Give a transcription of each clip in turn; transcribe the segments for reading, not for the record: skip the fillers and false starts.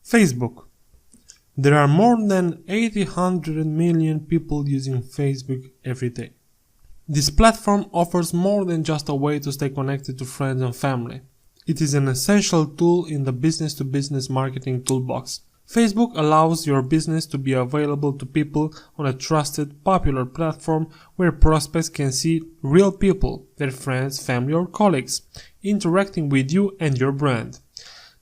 Facebook. There are more than 800 million people using Facebook every day. This platform offers more than just a way to stay connected to friends and family. It is an essential tool in the business-to-business marketing toolbox. Facebook allows your business to be available to people on a trusted, popular platform where prospects can see real people, their friends, family or colleagues, interacting with you and your brand.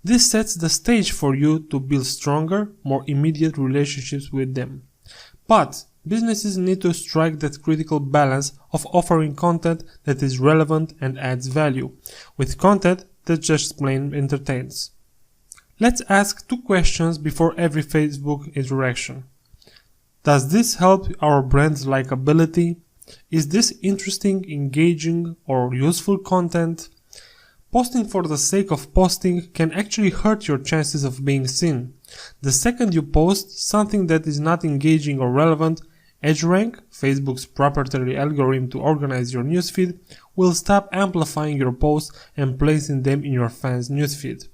This sets the stage for you to build stronger, more immediate relationships with them. But businesses need to strike that critical balance of offering content that is relevant and adds value, with content that just plain entertains. Let's ask 2 questions before every Facebook interaction. Does this help our brand's likability? Is this interesting, engaging, or useful content? Posting for the sake of posting can actually hurt your chances of being seen. The second you post something that is not engaging or relevant, EdgeRank, Facebook's proprietary algorithm to organize your newsfeed, will stop amplifying your posts and placing them in your fans' newsfeed.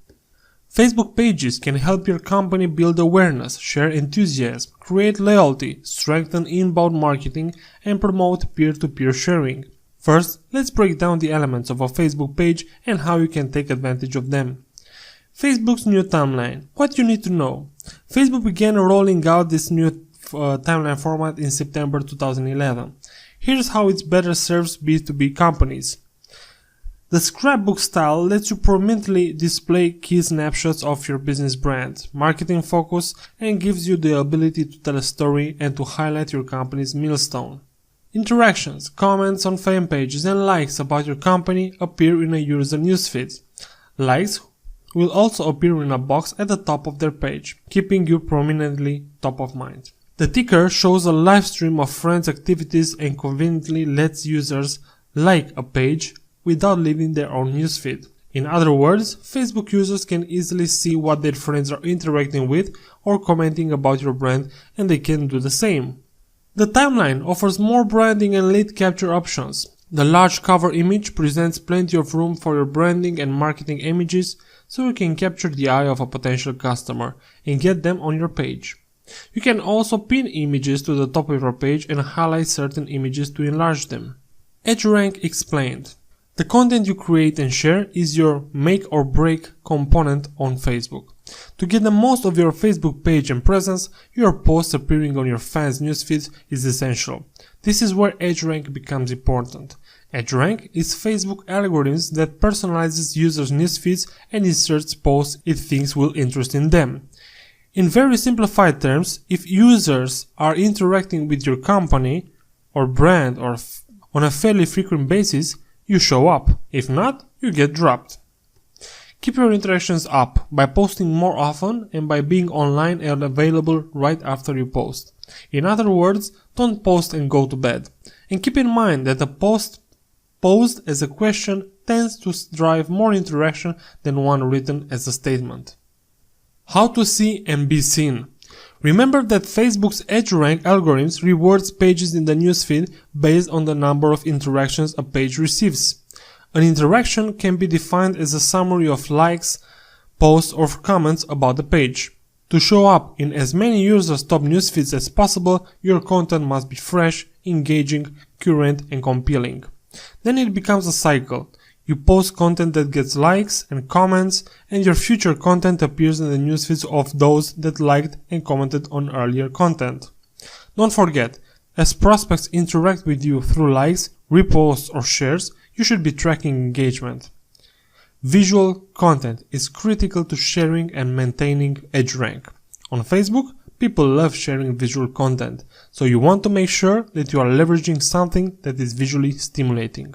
Facebook pages can help your company build awareness, share enthusiasm, create loyalty, strengthen inbound marketing, and promote peer-to-peer sharing. First, let's break down the elements of a Facebook page and how you can take advantage of them. Facebook's new timeline. What you need to know. Facebook began rolling out this new timeline format in September 2011. Here's how it better serves B2B companies. The scrapbook style lets you prominently display key snapshots of your business brand, marketing focus, and gives you the ability to tell a story and to highlight your company's milestone. Interactions, comments on fan pages, and likes about your company appear in a user newsfeed. Likes will also appear in a box at the top of their page, keeping you prominently top of mind. The ticker shows a live stream of friends' activities and conveniently lets users like a page without leaving their own newsfeed. In other words, Facebook users can easily see what their friends are interacting with or commenting about your brand, and they can do the same. The timeline offers more branding and lead capture options. The large cover image presents plenty of room for your branding and marketing images, so you can capture the eye of a potential customer and get them on your page. You can also pin images to the top of your page and highlight certain images to enlarge them. EdgeRank explained. The content you create and share is your make or break component on Facebook. To get the most of your Facebook page and presence, your posts appearing on your fans' newsfeeds is essential. This is where EdgeRank becomes important. EdgeRank is Facebook algorithms that personalizes users' newsfeeds and inserts posts it thinks will interest in them. In very simplified terms, if users are interacting with your company or brand or on a fairly frequent basis, you show up. If not, you get dropped. Keep your interactions up by posting more often and by being online and available right after you post. In other words, don't post and go to bed. And keep in mind that a post posed as a question tends to drive more interaction than one written as a statement. How to see and be seen. Remember that Facebook's EdgeRank algorithms rewards pages in the newsfeed based on the number of interactions a page receives. An interaction can be defined as a summary of likes, posts, or comments about the page. To show up in as many users' top newsfeeds as possible, your content must be fresh, engaging, current, and compelling. Then it becomes a cycle. You post content that gets likes and comments, and your future content appears in the newsfeeds of those that liked and commented on earlier content. Don't forget, as prospects interact with you through likes, reposts, or shares, you should be tracking engagement. Visual content is critical to sharing and maintaining EdgeRank. On Facebook, people love sharing visual content, so you want to make sure that you are leveraging something that is visually stimulating.